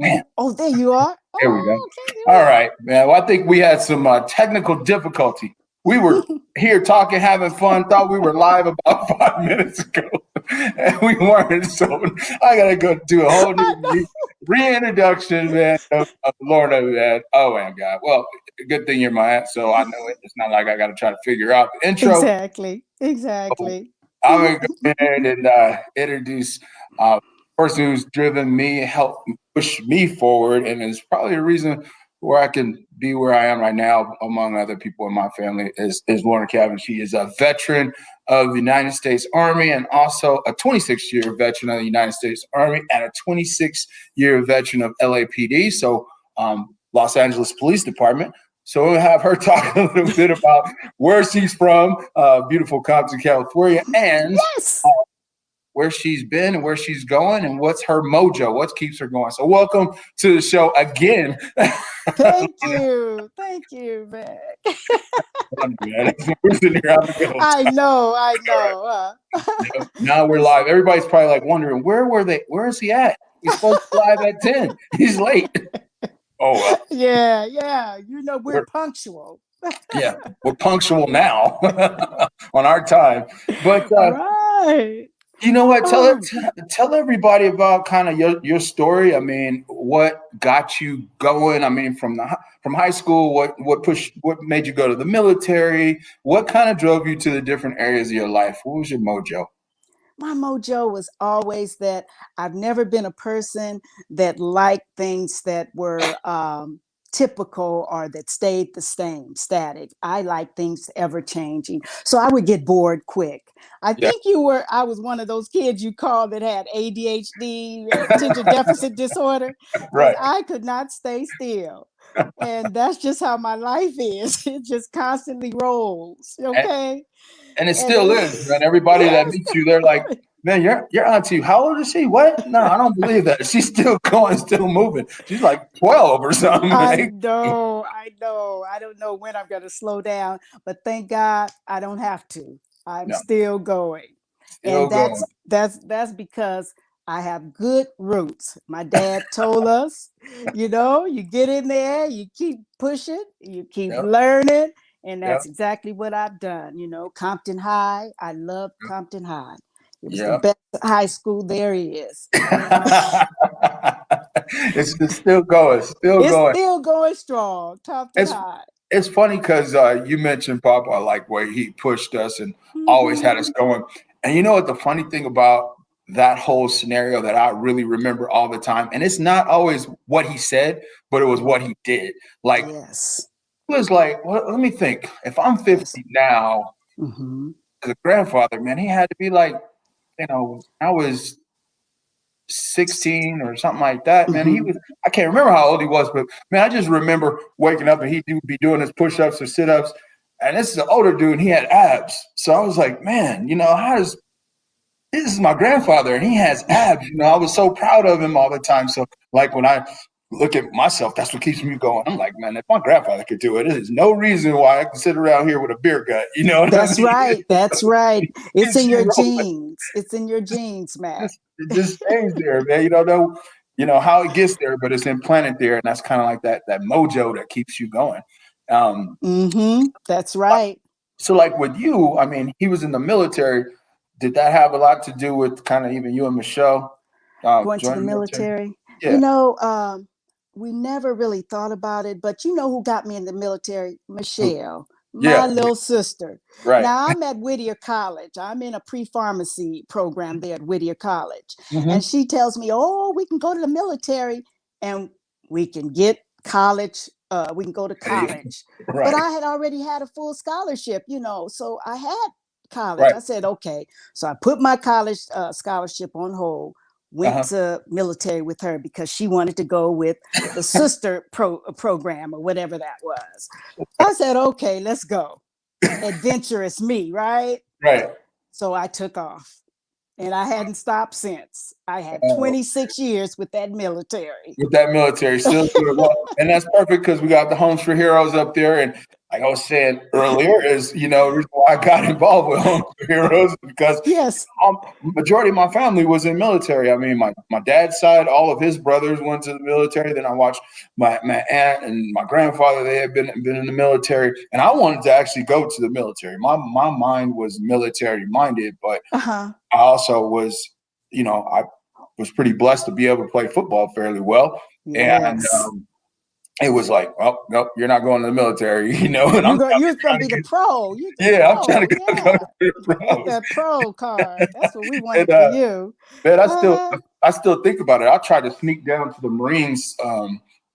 Man, Oh, there you are. there we go. Oh, okay. All right, man. Well, I think we had some technical difficulty. We were here talking, having fun, thought we were live about 5 minutes ago, and we weren't. So I got to go do a whole new reintroduction, man, of Lorna, man. Oh, my God. Well, good thing you're my aunt, so I know it. It's not like I got to try to figure out the intro. Exactly. I'm going to go ahead and introduce the person who's driven me, helped push me forward, and is probably the reason where I can be where I am right now, among other people in my family, is Lorna Cavin. She is a veteran of the United States Army and also a 26-year veteran of the United States Army and a 26-year veteran of LAPD, so Los Angeles Police Department. So we'll have her talk a little bit about where she's from, beautiful Compton, California, and where she's been and where she's going and what's her mojo, what keeps her going. So welcome to the show again. Thank you, man. I know. Now we're live. Everybody's probably like wondering, where is he at? He's supposed to be live at 10. He's late. Oh, yeah. We're punctual. Yeah, we're punctual now on our time. But right. You know what? Tell everybody about kind of your story. I mean, what got you going? I mean, from high school, what made you go to the military? What kind of drove you to the different areas of your life? What was your mojo? My mojo was always that I've never been a person that liked things that were typical or that stayed the same, static. I like things ever changing. So I would get bored quick. I think I was one of those kids you called that had ADHD, attention deficit disorder. Right. I could not stay still. And that's just how my life is. It just constantly rolls. Okay. And it still is, man. Everybody that meets you, they're like, man, your auntie, how old is she? What? No, I don't believe that. She's still going, still moving. She's like 12 or something. I know. I don't know when I'm going to slow down, but thank God I don't have to. I'm still going. That's because I have good roots. My dad told us, you get in there, you keep pushing, you keep learning. And that's exactly what I've done. Compton High. I love Compton High. It was the best high school there is. It's still going. Still going strong. Compton High. It's funny because you mentioned Papa, like where he pushed us and always had us going. And you know what the funny thing about that whole scenario that I really remember all the time, and it's not always what he said, but it was what he did. Like, it was like, well, let me think. If I'm 50 now, as a grandfather, man, he had to be like, I was 16 or something like that. Man, I can't remember how old he was, but man, I just remember waking up and he would be doing his push-ups or sit-ups. And this is an older dude and he had abs. So I was like, man, this is my grandfather and he has abs. I was so proud of him all the time. So like when I look at myself, that's what keeps me going. I'm like, man, if my grandfather could do it, there's no reason why I can sit around here with a beer gut. That's right. That's right. It's in your genes. It's in your genes, man. It just stays there, man. You don't know, how it gets there, but it's implanted there, and that's kind of like that mojo that keeps you going. That's right. So, like with you, I mean, he was in the military. Did that have a lot to do with kind of even you and Michelle going to the military? Yeah. We never really thought about it, but you know who got me in the military? Michelle, my little sister. Right. Now I'm at Whittier College. I'm in a pre-pharmacy program there at Whittier College. And she tells me, we can go to the military and we can get college. We can go to college. Right. But I had already had a full scholarship, so I had college. Right. I said, okay. So I put my college scholarship on hold. Went to military with her because she wanted to go with the sister program or whatever that was. I said, okay, let's go. Adventurous me, right? Right. So I took off and I hadn't stopped since. I had 26 years with that military. Still doing well. And that's perfect because we got the Homes for Heroes up there. And like I was saying earlier, is the reason why I got involved with Home Heroes because Yes. majority of my family was in military. I mean, my dad's side, all of his brothers went to the military. Then I watched my aunt and my grandfather; they had been in the military, and I wanted to actually go to the military. My mind was military minded, but Uh-huh. I also was, I was pretty blessed to be able to play football fairly well, and Yes. it was like, well, nope, you're not going to the military, and You're gonna be the pro. You're the I'm trying pro. to go Yeah. to the Get pros. that pro card. That's what we And, wanted for you. man, Uh, I still think about it. I tried to sneak down to the Marines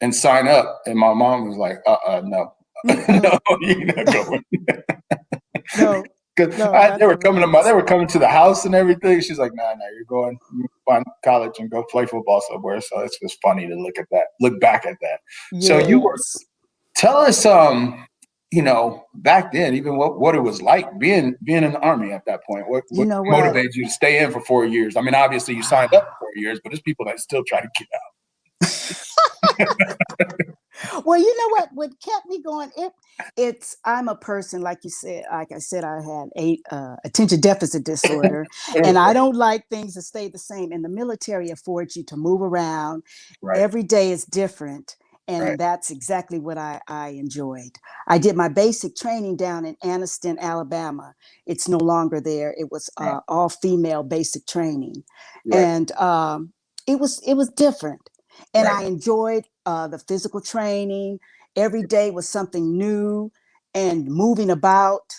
and sign up, and my mom was like, no, no, you're not going. no, Because no, not they the were Marines. coming to the house and everything. She's like, nah, you find college and go play football somewhere. So it's just funny to look back at that. So Yes. tell us, back then, even what it was like being in the Army at that point. What You know what? motivated you to stay in for 4 years? I mean, obviously you signed up for 4 years, but there's people that still try to get Well, you know what kept me going? I'm a person, like you said, like I said, I had attention deficit disorder, and I out. don't like things to stay the same. And the military affords you to move around. Right, Every day is different. right, And that's exactly what I enjoyed. I did my basic training down in Anniston, Alabama. It's no longer there. It was right, all female basic training, right, and it was different. And right, I enjoyed the physical training. Every day was something new and moving about.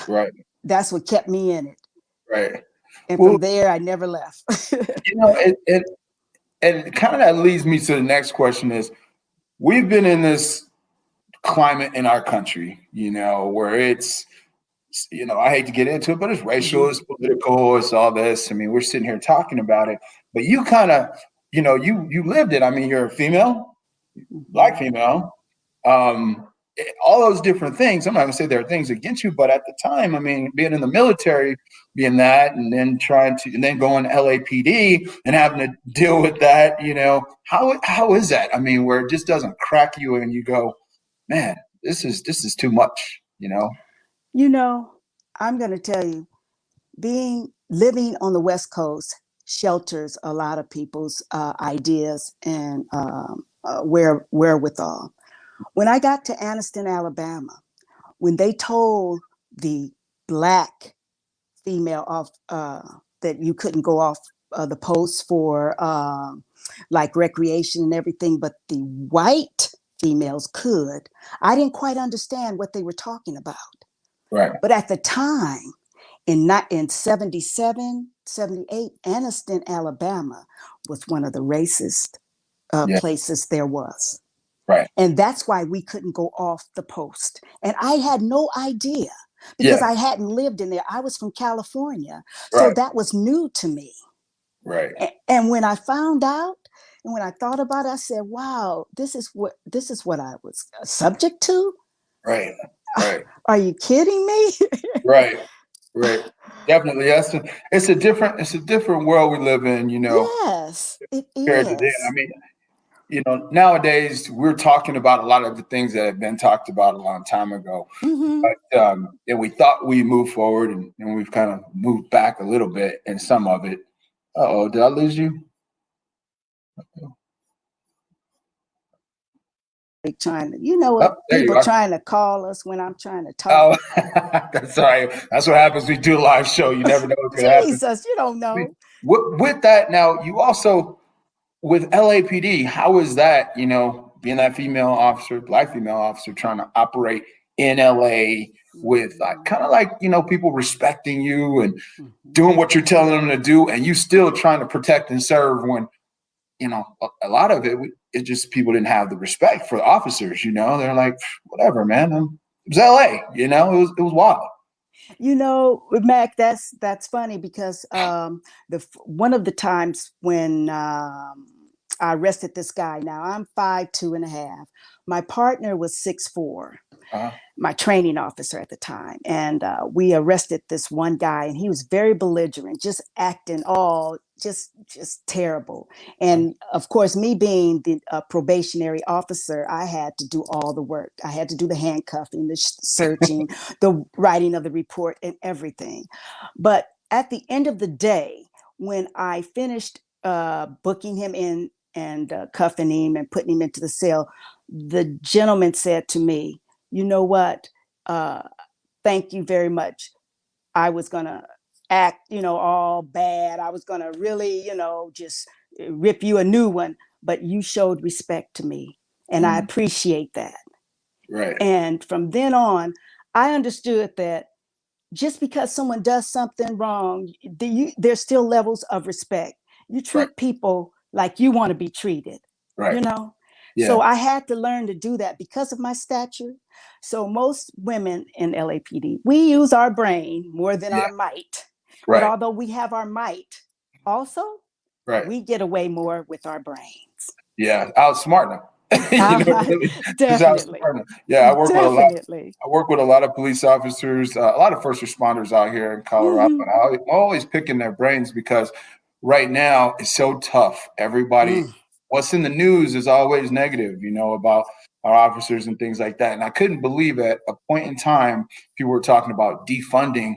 right, That's what kept me in it. right. And Well, from there, I never left. it kind of that leads me to the next question is we've been in this climate in our country, where it's, I hate to get into it, but it's racial, it's political, it's all this. I mean, we're sitting here talking about it, but you kind of, you lived it. I mean, you're a female, black female, all those different things. I'm not gonna say there are things against you, but at the time, I mean, being in the military, being that, and then and then going to LAPD and having to deal with that, how is that? I mean, where it just doesn't crack you and you go, man, this is too much, You know, I'm going to tell you, living on the West Coast shelters a lot of people's ideas and wherewithal. When I got to Anniston, Alabama, when they told the black female off that you couldn't go off the post for like recreation and everything, but the white females could, I didn't quite understand what they were talking about. Right. But at the time, in 77, 78, Anniston, Alabama was one of the racist Yeah. places there was. Right. And that's why we couldn't go off the post. And I had no idea because Yeah. I hadn't lived in there. I was from California. So Right. that was new to me. Right. And when I found out and when I thought about it, I said, wow, this is what I was subject to. Right. Right. Are you kidding me? Right. Right. Definitely. It's a different world we live in, Yes, it compared to then. I is. mean, nowadays we're talking about a lot of the things that have been talked about a long time ago. Mm-hmm. But and we thought we moved forward and we've kind of moved back a little bit in some of it. Uh-oh, did I lose you? Trying to, what There you people are. trying to call us when I'm trying to talk. Oh, that's all right. That's what happens. We do a live show. You never know what's going to happen. Jesus, you don't know. With that, now you also with LAPD. How is that? Being that female officer, black female officer, trying to operate in LA with kind of like people respecting you and doing what you're telling them to do, and you still trying to protect and serve when a lot of it just people didn't have the respect for the officers. They're like, whatever, man. It was LA. It was wild. Mac, that's funny because one of the times when I arrested this guy. Now I'm 5'2.5". My partner was 6'4". My training officer at the time. And we arrested this one guy, and he was very belligerent, just acting all just terrible. And of course, me being the probationary officer, I had to do all the work. I had to do the handcuffing, the searching, the writing of the report, and everything. But at the end of the day, when I finished booking him in and cuffing him and putting him into the cell, the gentleman said to me, "You know what? Thank you very much. I was going to act, all bad. I was going to really, just rip you a new one, but you showed respect to me. And I appreciate that." Right. And from then on, I understood that just because someone does something wrong, there's still levels of respect. You treat people like you want to be treated, Right. Yeah. So I had to learn to do that because of my stature. So most women in LAPD, we use our brain more than our might. Right. But although we have our might, also, we get away more with our brains. Yeah, outsmart them. Definitely. Yeah, I work with a lot of police officers, a lot of first responders out here in Colorado. And I'm always picking their brains because right now it's so tough. Everybody, what's in the news is always negative, about our officers and things like that. And I couldn't believe at a point in time people were talking about defunding,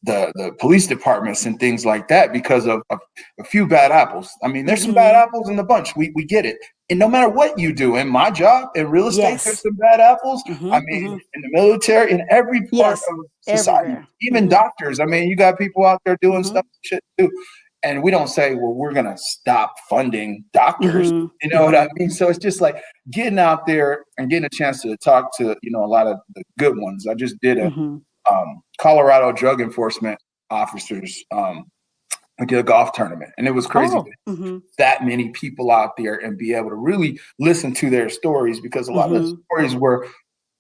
the police departments and things like that because of a few bad apples. I mean, there's some bad apples in the bunch. We get it. And no matter what you do in my job, in real estate, there's some bad apples. I mean, in the military, in every part of society, even doctors. I mean, you got people out there doing stuff shit too. And we don't say, well, we're going to stop funding doctors. You know what I mean? So it's just like getting out there and getting a chance to talk to, a lot of the good ones. I just did a Colorado drug enforcement officers we did a golf tournament, and it was crazy that many people out there and be able to really listen to their stories, because a lot of the stories where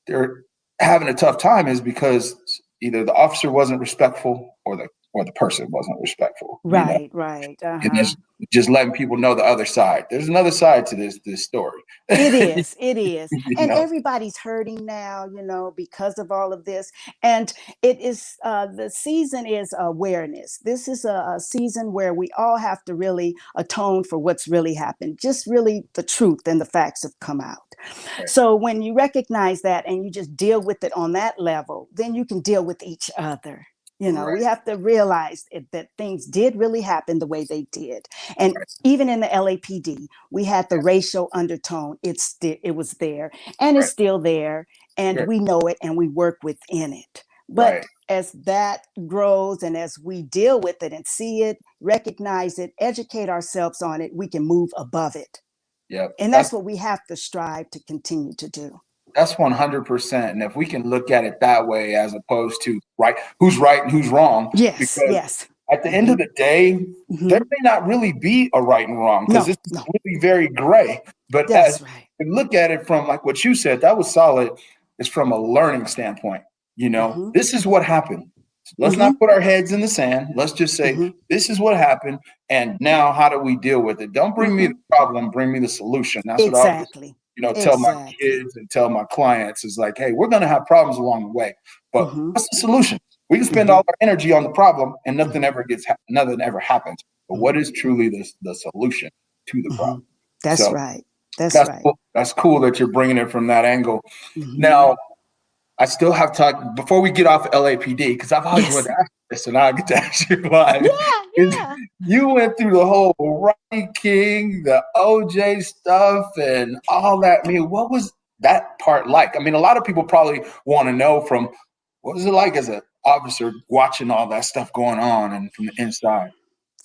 they're having a tough time is because either the officer wasn't respectful or the person wasn't respectful. Right. And just letting people know the other side. There's another side to this story. It is. And everybody's hurting now, because of all of this. And it is, the season is awareness. This is a season where we all have to really atone for what's really happened. Just really the truth and the facts have come out. Right. So when you recognize that and you just deal with it on that level, then you can deal with each other. We have to realize that things did really happen the way they did. And even in the LAPD, we had the racial undertone. It was there, and it's still there, and we know it, and we work within it. But as that grows and as we deal with it and see it, recognize it, educate ourselves on it, we can move above it. Yeah. And that's what we have to strive to continue to do. That's 100%. And if we can look at it that way, as opposed to who's right and who's wrong. Yes. At the end of the day, there may not really be a right and wrong, because it's really very gray. But as you look at it from like what you said, that was solid. It's from a learning standpoint. This is what happened. Let's not put our heads in the sand. Let's just say this is what happened. And now how do we deal with it? Don't bring me the problem, bring me the solution. That's what I tell my kids and tell my clients is like, hey, we're going to have problems along the way, but what's the solution? We can spend all our energy on the problem and nothing ever happens. But what is truly the solution to the problem? That's right. Cool. That's cool that you're bringing it from that angle. Now, I still have talked before we get off LAPD, because I've always wanted to ask this, and I get to ask you why. Yeah. You went through the whole Rodney King, the OJ stuff, and all that. I mean, what was that part like? I mean, a lot of people probably want to know from what was it like as an officer watching all that stuff going on and from the inside.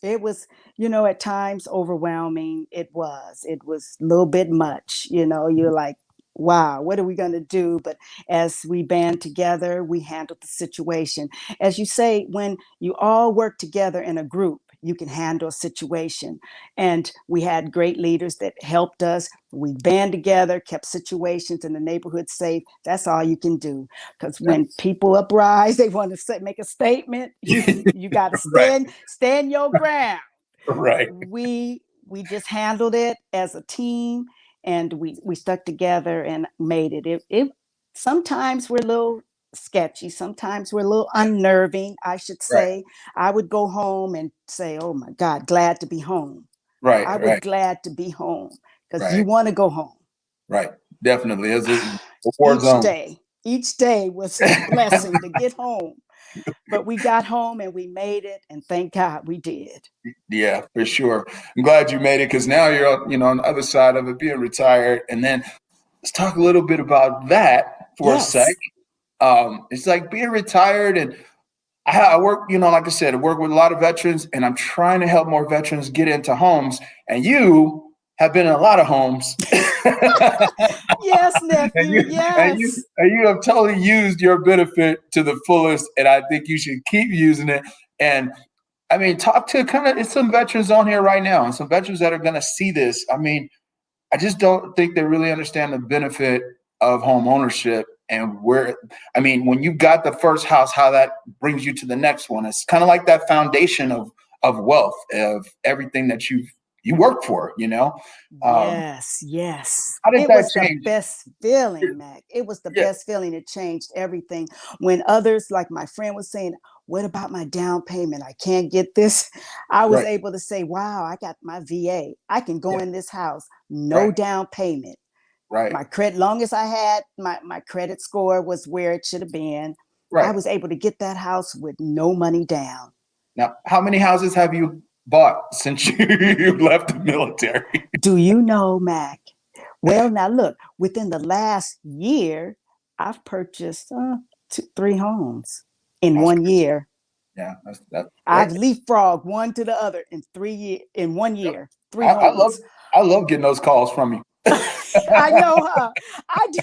It was, at times overwhelming. It was a little bit much. You're like, wow, what are we going to do? But as we band together, we handled the situation. As you say, when you all work together in a group, you can handle a situation. And we had great leaders that helped us. We band together, kept situations in the neighborhood safe. That's all you can do. Because when people uprise, they want to make a statement. You got to stand your ground. Right. We we just handled it as a team, and we stuck together and made it. It sometimes we're a little sketchy, sometimes we're a little unnerving, I should Right. say. I would go home and say, "Oh my God, glad to be home." Right. I was Right. glad to be home because you Right. want to go home. Right. Definitely. It's a war zone. Each day was a blessing to get home. But we got home and we made it, and thank God we did. Yeah, for sure. I'm glad you made it because now you're, on the other side of it, being retired. And then let's talk a little bit about that for a sec. Yes. It's like being retired, and I work, like I said, I work with a lot of veterans, and I'm trying to help more veterans get into homes. And you have been in a lot of homes. Yes, and nephew. you and you Yes. and you have totally used your benefit to the fullest, and I think you should keep using it. And I mean, talk to it's some veterans on here right now, and some veterans that are going to see this. I mean, I just don't think they really understand the benefit of home ownership and when you got the first house, how that brings you to the next one. It's kind of like that foundation of wealth, of everything that you work for. Yes, yes. How did It that was the change? best feeling, Mac. It was the Yeah, best feeling. It changed everything. When others, like my friend was saying, "What about my down payment? I can't get this." I was right. able to say, "Wow, I got my VA. I can go Yeah, in this house, no right, down payment." right, My credit, long as I had my credit score was where it should have been, I right. was able to get that house with no money down. Now, how many houses have you bought since you left the military? Do you know, Mac? Well, now look, within the last year, I've purchased three homes in That's 1 year. Yeah, that's I've great. leapfrogged one to the other in 3 years, in 1 year, three I love homes. I love getting those calls from you. I know, huh? I do,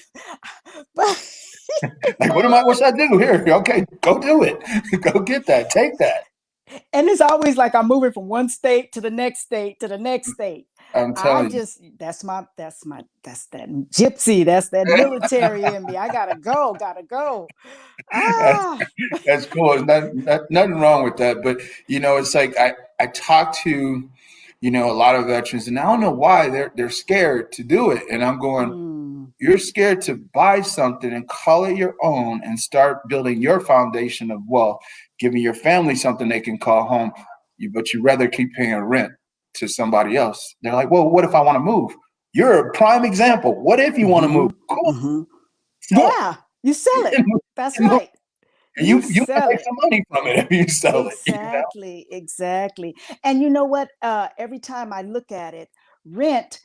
but Like, what should I do here? Okay, go do it. Go get that. Take that. and it's always like I'm moving from one state to the next state to the next state. I'm I telling just that's that gypsy, that's that you. military in me. I gotta go. that's, Ah, that's cool. There's nothing wrong with that. But it's like I talk to a lot of veterans, and I don't know why they're scared to do it. And I'm going, mm, you're scared to buy something and call it your own and start building your foundation of wealth, giving your family something they can call home. But you rather keep paying rent to somebody else. They're like, well, what if I want to move? You're a prime example. What if you want to move? mm-hmm, Cool, mm-hmm. sell it. Yeah, you sell it. That's And move. right. And You you might sell make it. some money from it if you sell it. Exactly, exactly. And you know what? Every time I look at it, rent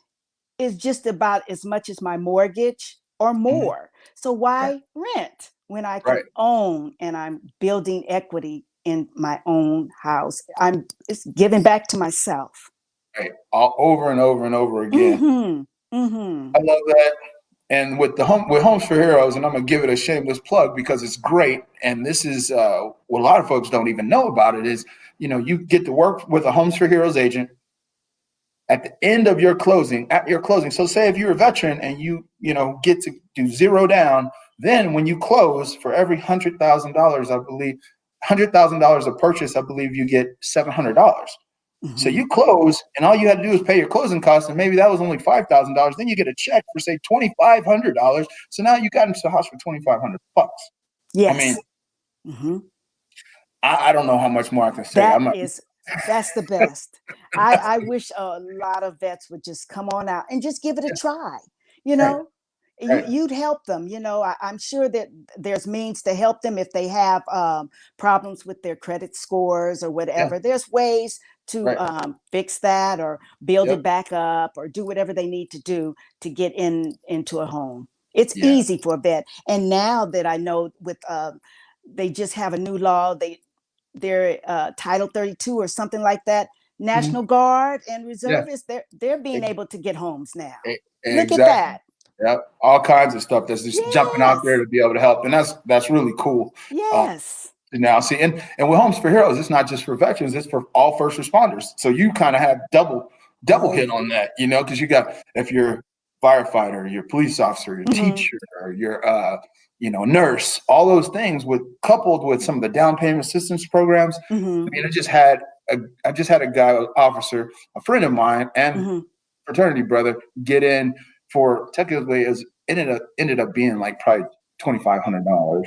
is just about as much as my mortgage or Mhm. more. So Right, why rent when I can right, own, and I'm building equity in my own house? It's giving back to myself. right. All over and over and over again. Mm-hmm. Mm-hmm. I love that. And with Homes for Heroes, and I'm gonna give it a shameless plug because it's great. And this is what a lot of folks don't even know about it is, you get to work with a Homes for Heroes agent at the end of at your closing. So say if you're a veteran and get to do zero down, then when you close for every $100,000, I believe $100,000 of purchase, I believe you get $700. So Mm-hmm. you close, and all you had to do is pay your closing costs, and maybe that was only $5,000. Then you get a check for say $2,500. So now you got into the house for $2,500. I mean, Yes. Mm-hmm. I don't know how much more I can say. That I'm not. is that's the best. I wish a lot of vets would just come on out and just give it a try. You Right, know, right, you'd help them. I'm sure that there's means to help them if they have problems with their credit scores or yeah, whatever. There's ways to right, fix that or build yep, it back up or do whatever they need to do to get into a home. It's yeah, easy for a vet. And now that I know with they just have a new law. Their Title 32 or something like that. mhm, National Guard and yeah, reservists, they're being e- able to get homes now. Look at exactly. that. Yep, all kinds of stuff that's just jumping out there Yes. to be able to help, and that's really cool. Uh, Yes. Now, see, and with Homes for Heroes, it's not just for veterans; it's for all first responders. So you kind of have double Oh. hit on that, because you got if you're a firefighter, you're a police officer, your Mm-hmm. teacher, or you're nurse, all those things with coupled with some of the down payment assistance programs. I Mm-hmm. mean, it just had I just had a guy, officer, a friend of mine, and fraternity brother get in for technically ended up being like probably $2,500.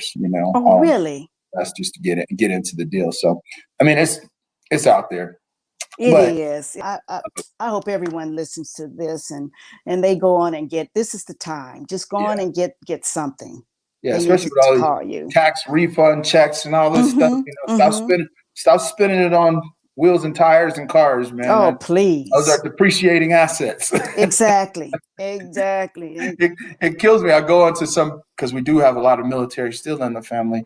Oh, really? That's just to get into the deal. So, I mean, it's out there. It But is. I hope everyone listens to this and they go on and get. This is the time. Just go on and get something. yeah, They need especially with to all these call you. tax refund checks and all this stuff. Stop spending it on wheels and tires and cars, man. Oh, Those are please. depreciating assets. Exactly. Exactly. It kills me. I go into some, because we do have a lot of military still in the family.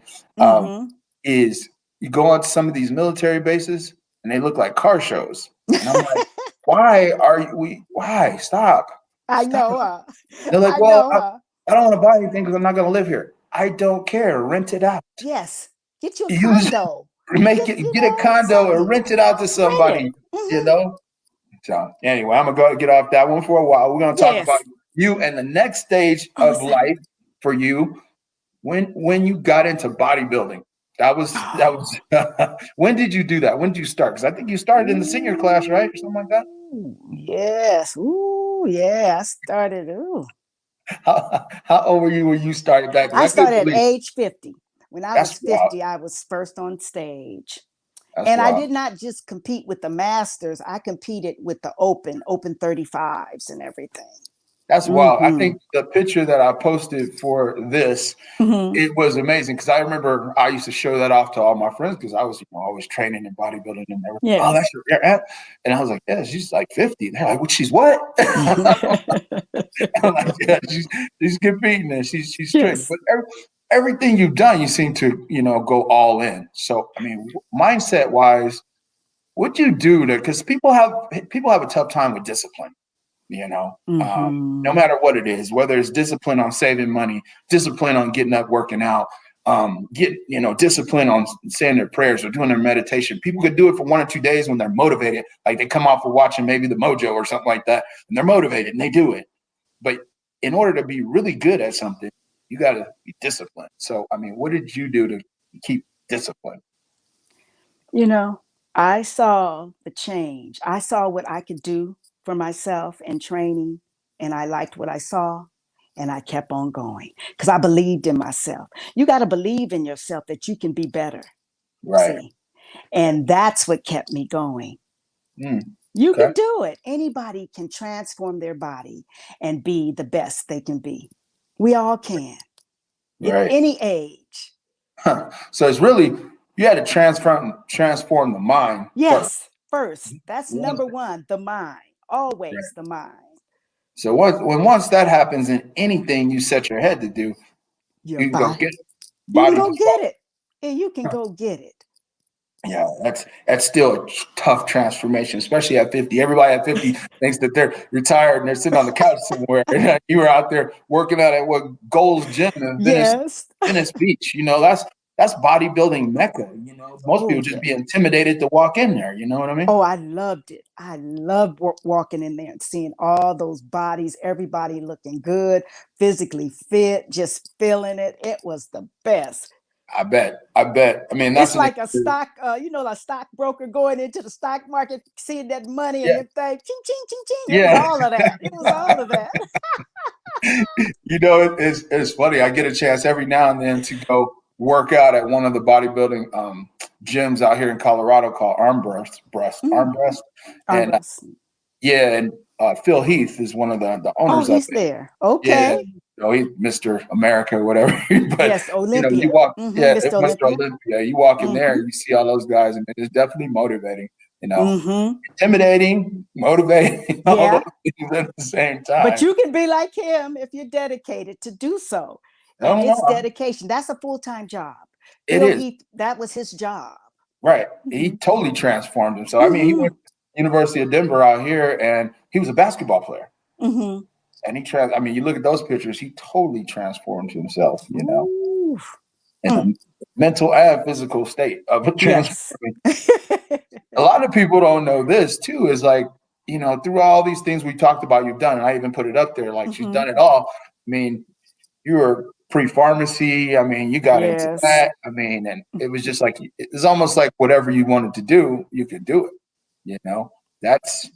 Is you go onto some of these military bases and they look like car shows, and I'm like, why stop? I know. They're like, I well, know. I don't want to buy anything because I'm not going to live here. I don't care. Rent it out. Yes. Get you a Use condo. get a condo or rent it out to somebody. So anyway, I'm gonna get off that one for a while. We're gonna talk about you and the next stage of life for you when you got into bodybuilding. That was when did you do that? When did you start? Because I think you started in the senior class, right, or something like that. Yes. Ooh, yeah. I started. Ooh. How old were you when you started back? I started at age 50. When I was 50, wild. I was first on stage. That's And wild. I did not just compete with the masters. I competed with the open 35s and everything. That's wild. I think the picture that I posted for this, it was amazing, because I remember I used to show that off to all my friends, because I was always training in bodybuilding, and they were like, oh, that's your aunt. And I was like, yeah, she's like 50. They're like, well, she's what? I'm like, yeah, she's competing and she's strict. But everything you've done, you seem to, go all in. So, I mean, mindset wise, what'd you do because people have a tough time with discipline. No matter what it is, whether it's discipline on saving money, discipline on getting up, working out, discipline on saying their prayers or doing their meditation. People could do it for 1 or 2 days when they're motivated, like they come off of watching maybe the Mojo or something like that, and they're motivated and they do it. But in order to be really good at something, you got to be disciplined. So, I mean, what did you do to keep discipline? I saw the change. I saw what I could do for myself in training, and I liked what I saw, and I kept on going because I believed in myself. You got to believe in yourself that you can be better. Right. See? And that's what kept me going. You can do it. Anybody can transform their body and be the best they can be. We all can. At any age. So it's really, you had to transform the mind. Yes, first. That's number one, the mind. Always the mind. So once that happens in anything you set your head to do, you can go get it. You can go get it. And you can go get it. Yeah, that's still a tough transformation, especially at 50. Everybody at 50 thinks that they're retired and they're sitting on the couch somewhere. You were out there working out at Gold's Gym in Venice Beach. That's bodybuilding mecca. Most people just be intimidated to walk in there. You know what I mean? Oh, I loved it. I loved walking in there and seeing all those bodies, everybody looking good, physically fit, just feeling it. It was the best. I bet. I mean, that's it's like a stock, a stockbroker going into the stock market, seeing that money and your thing, ching, ching, ching, ching. It was all of that. It was all of that. It's funny. I get a chance every now and then to go work out at one of the bodybuilding gyms out here in Colorado called Armbrust. And Phil Heath is one of the owners. Oh, he's there. Okay. He's Mr. America, whatever. But yes, Olympia. You walk, Mr. Olympia. You walk in there and you see all those guys, and it's definitely motivating. Intimidating, motivating, all those things at the same time. But you can be like him if you're dedicated to do so. And it's dedication. That's a full-time job. It is. That was his job. Right. He totally transformed himself. I mean, he went to the University of Denver out here, and he was a basketball player. And you look at those pictures, he totally transformed himself, in the mental and physical state of a transformation. A lot of people don't know this too, is like, through all these things we talked about, you've done, and I even put it up there, like she's done it all. I mean, you were pre-pharmacy. I mean, you got into Yes. that. I mean, and it was just like, it's almost like whatever you wanted to do, you could do it. You know, that's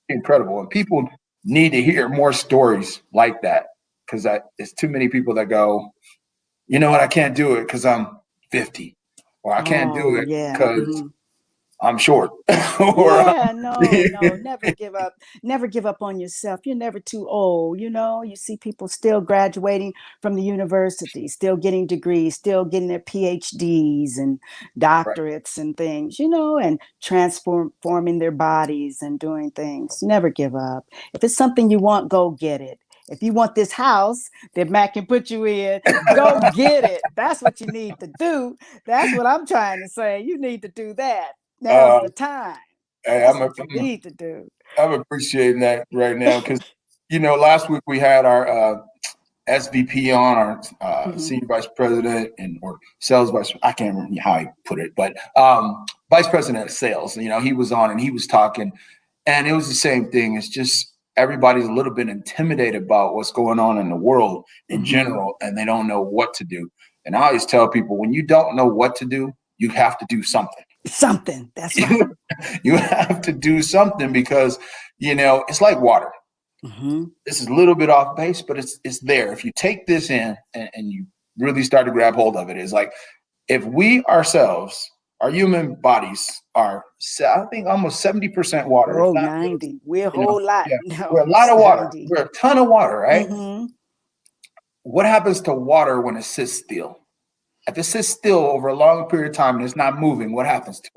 incredible. And people need to hear more stories like that, because there's too many people that go, you know what, I can't do it because I'm 50, or I can't do it Yeah. because I'm short. Yeah, no, never give up. Never give up on yourself. You're never too old. You know, you see people still graduating from the university, still getting degrees, still getting their PhDs and doctorates and things, you know, and transforming their bodies and doing things. Never give up. If it's something you want, go get it. If you want this house that Matt can put you in, go get it. That's what you need to do. That's what I'm trying to say. You need to do that. Now's the time. Hey, That's what you need to do. I'm appreciating that right now, because, you know, last week we had our SVP on, our senior vice president or sales vice. I can't remember how he put it, but vice president of sales. You know, he was on and he was talking, and it was the same thing. It's just everybody's a little bit intimidated about what's going on in the world in general, and they don't know what to do. And I always tell people, when you don't know what to do, you have to do something. Something. That's right. You have to do something, because, you know, it's like water. This is a little bit off base, but it's there. If you take this in and you really start to grab hold of it, it's like, if we ourselves, our human bodies are, I think, almost 70% water. Oh, 90. We're a whole lot. Yeah, No, we're a lot of water. 70. We're a ton of water, right? What happens to water when it sits still? If it sits still over a long period of time and it's not moving, what happens to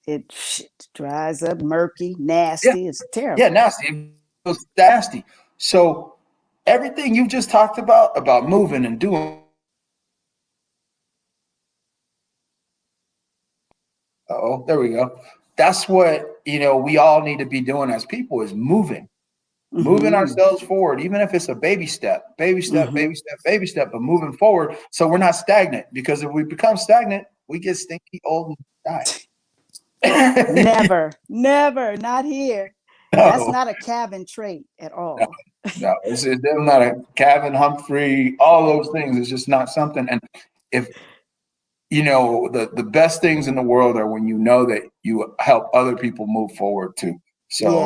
it? It dries up, murky, nasty. It's terrible. Yeah, nasty. It was nasty. So everything you just talked about moving and doing. Oh, there we go. That's what, you know, we all need to be doing as people, is moving ourselves forward, even if it's a baby step, baby step, but moving forward, so we're not stagnant. Because if we become stagnant, we get stinky, old, and die. Never, not here. No. That's not a Cavin trait at all. No, it's not a Cavin, Humphrey, all those things. It's just not something. And if, you know, the best things in the world are when you know that you help other people move forward too. So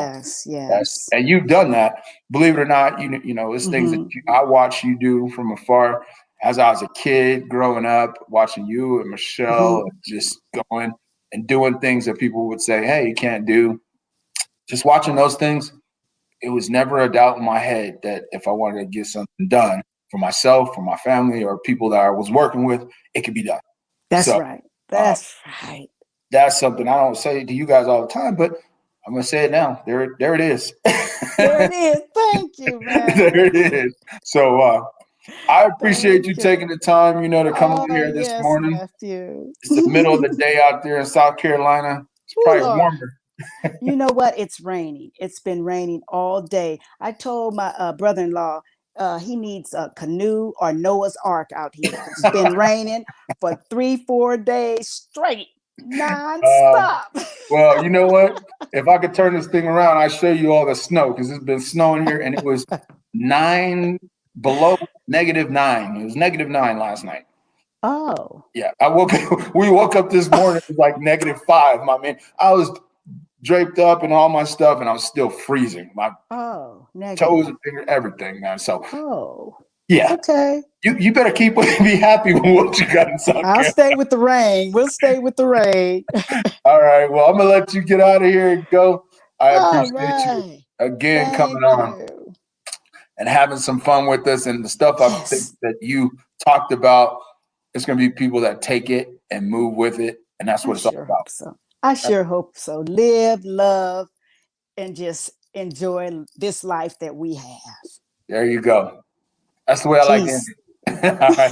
yes, and you've done that. Believe it or not, you know, it's things that I watch you do from afar. As I was a kid growing up, watching you and Michelle just going and doing things that people would say, hey, you can't do. Just watching those things, it was never a doubt in my head that if I wanted to get something done for myself, for my family, or people that I was working with, it could be done. That's right. That's right. That's something I don't say to you guys all the time, but I'm gonna say it now. There it is. There it is. Thank you, man. There it is. So I appreciate you taking the time, you know, to come over here this morning. Nephew. It's the middle of the day out there in South Carolina. It's probably warmer. You know what? It's raining. It's been raining all day. I told my brother-in-law he needs a canoe or Noah's Ark out here. It's been raining for 3-4 days straight, nonstop. Well, you know what? If I could turn this thing around, I'd show you all the snow, because it's been snowing here, and it was -9. It was -9 last night. Oh. Yeah. We woke up this morning, it was like -5. My man, I was draped up and all my stuff, and I was still freezing. My toes and fingers, everything, man. So yeah. Okay. You better be happy with what you got in South Carolina. I'll stay with the rain. We'll stay with the rain. All right. Well, I'm gonna let you get out of here and go. I appreciate you again coming on and having some fun with us. And the stuff I think that you talked about, it's gonna be people that take it and move with it, and that's what it's all about. I sure hope so. Live, love, and just enjoy this life that we have. There you go. That's the way I like it. All right.